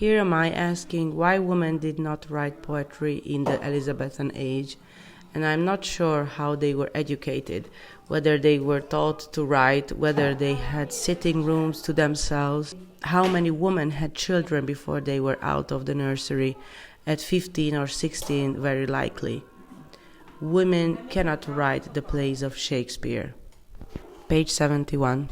Here am I asking why women did not write poetry in the Elizabethan age, and I'm not sure how they were educated, whether they were taught to write, whether they had sitting rooms to themselves, how many women had children before they were out of the nursery, at 15 or 16 very likely. Women cannot write the plays of Shakespeare. Page 71.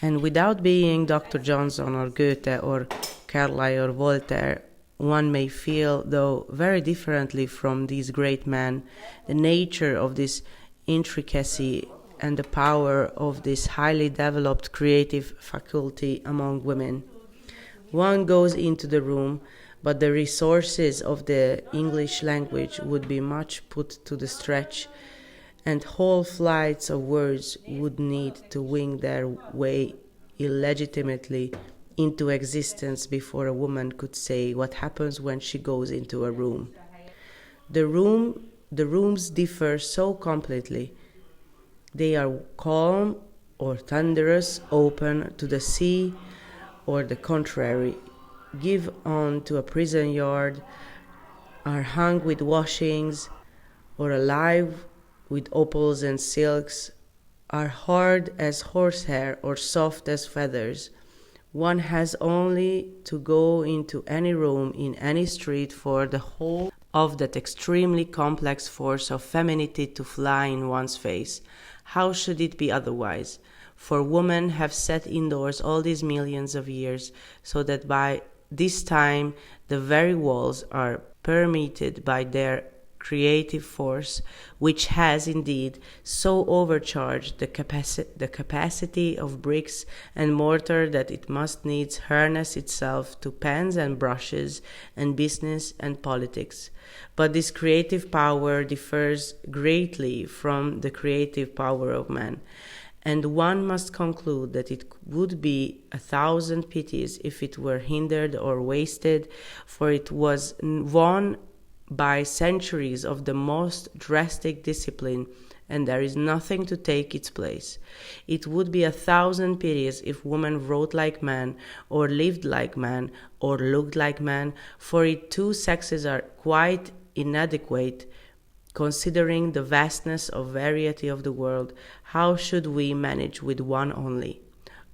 And without being Dr. Johnson or Goethe or Carlyle or Voltaire, one may feel, though very differently from these great men, the nature of this intricacy and the power of this highly developed creative faculty among women. One goes into the room, but the resources of the English language would be much put to the stretch, and whole flights of words would need to wing their way illegitimately into existence before a woman could say what happens when she goes into a room. The rooms differ so completely. They are calm or thunderous, open to the sea, or the contrary, give on to a prison yard, are hung with washings, or alive with opals and silks, are hard as horsehair or soft as feathers. One has only to go into any room in any street for the whole of that extremely complex force of femininity to fly in one's face. How should it be otherwise? For women have sat indoors all these millions of years, so that by this time the very walls are permeated by their creative force, which has indeed so overcharged the capacity of bricks and mortar that it must needs harness itself to pens and brushes and business and politics. But this creative power differs greatly from the creative power of man, and one must conclude that it would be 1,000 pities if it were hindered or wasted, for it was won by centuries of the most drastic discipline, and there is nothing to take its place. It would be 1,000 pities if women wrote like men, or lived like men, or looked like men, for it two sexes are quite inadequate. Considering the vastness of variety of the world, how should we manage with one only?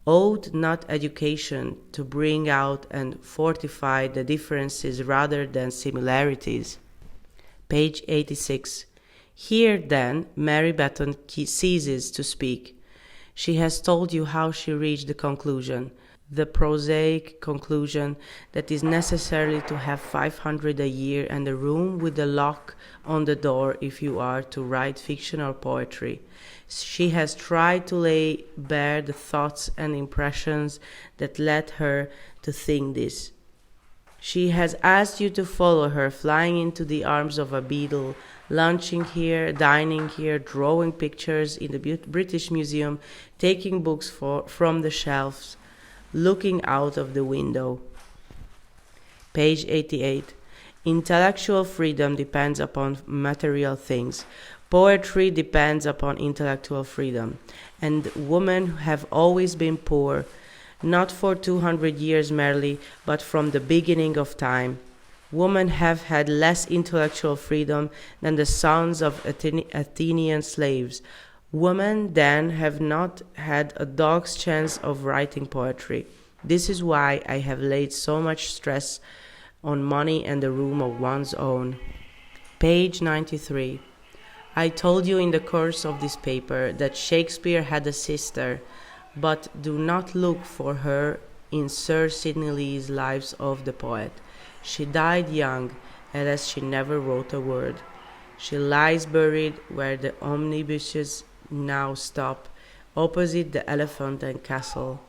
Ought not education to bring out and fortify the differences rather than similarities? Page 86. Here, then, Mary Benton ceases to speak. She has told you how she reached the conclusion, the prosaic conclusion that is necessarily to have 500 a year and a room with a lock on the door if you are to write fiction or poetry. She has tried to lay bare the thoughts and impressions that led her to think this. She has asked you to follow her, flying into the arms of a beetle, lunching here, dining here, drawing pictures in the British Museum, taking books from the shelves, looking out of the window. Page 88. Intellectual freedom depends upon material things. Poetry depends upon intellectual freedom. And women have always been poor, not for 200 years merely, but from the beginning of time. Women have had less intellectual freedom than the sons of Athenian slaves. Women then have not had a dog's chance of writing poetry. This is why I have laid so much stress on money and the room of one's own. Page 93. I told you in the course of this paper that Shakespeare had a sister, but do not look for her in Sir Sidney Lee's Lives of the Poet. She died young, and as she never wrote a word. She lies buried where the omnibuses now stop, opposite the Elephant and Castle.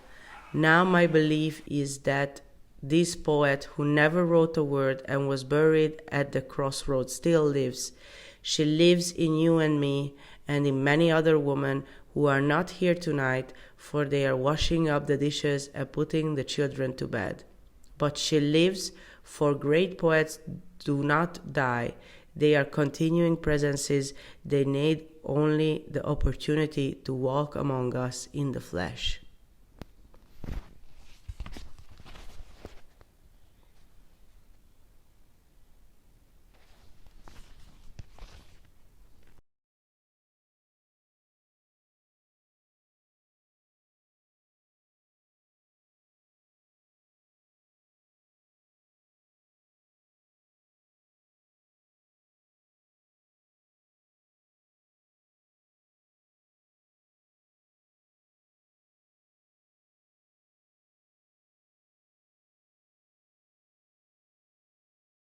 Now my belief is that this poet, who never wrote a word and was buried at the crossroads, still lives. She lives in you and me, and in many other women who are not here tonight, for they are washing up the dishes and putting the children to bed. But she lives, for great poets do not die. They are continuing presences. They need only the opportunity to walk among us in the flesh.